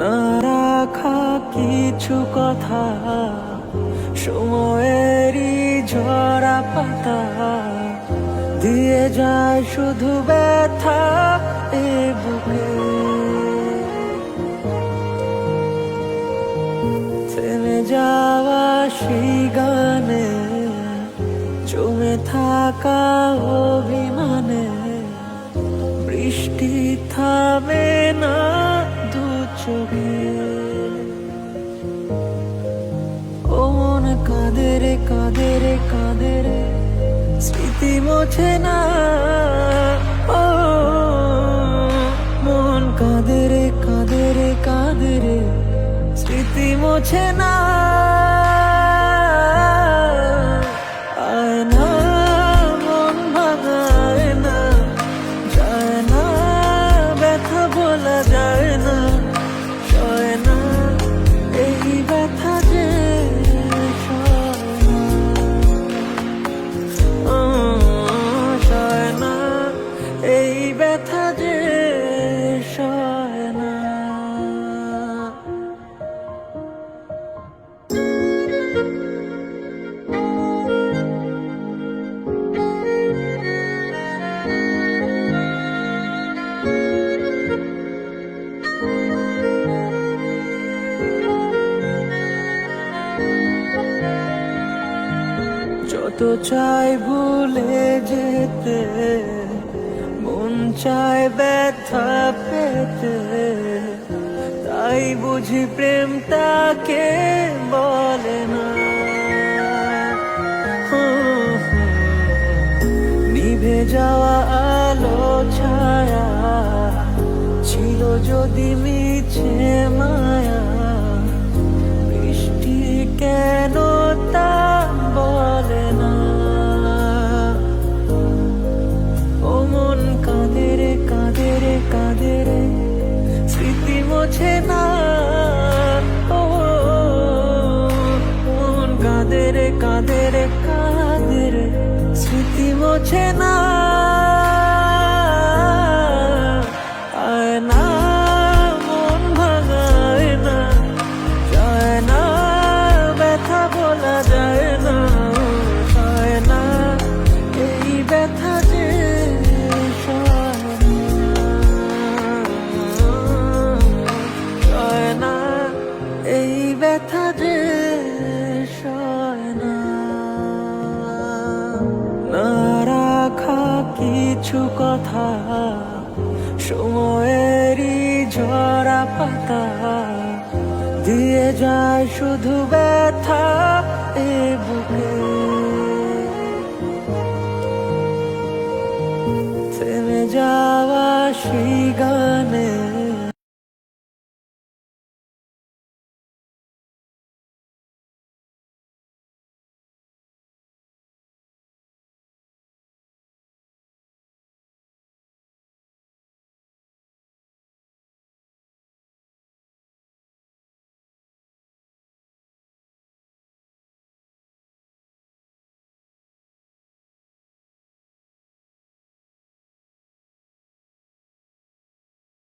না রাখা কিছু কথা, সময়েরই ঝরা পাতা দিয়ে যায় শুধু ব্যথা এ বুকে। থেমে যাওয়া সেই গানে, জমে থাকা অভিমানে, বৃষ্টি থামে না দু চোখে। ও মন কাঁদে রে কাঁদে রে কাঁদে রে, স্মৃতি মোছে না। ও মন কাঁদে রে কাঁদে রে কাঁদে রে, স্মৃতি মোছে না। আয় না মন ভাঙায় না, যায় না ব্যথা বলা যায় না, সয় না এই ব্যথা যে সয় না, এই ব্যথা যে সয় না। যত চাই ভুলে যেতে, মন চায় ব্যথা পেতে, তাই বুঝি প্রেমটাকে বলে না। নিভে যাওয়া আলো ছায়া ছিল যদি মিছে মায়া, বৃষ্টি কেন তা বলে না। ও মন কাঁদে রে কাঁদে রে কাঁদে রে, স্মৃতি মোছে না। ও মন কাঁদে রে কাঁদে রে কাঁদে রে, স্মৃতি মোছে না। আয় না মন ভাঙায় না, যায় না ব্যথা বলা যায় না, সয় না এই ব্যথা যে সয় না, এই ব্যথা যে সয় না। না রাখা কিছু কথা, সময়েরই ঝরা পাতা দিয়ে যায় শুধু ব্যথা এ বুকে। থেমে যাওয়া সেই গানে,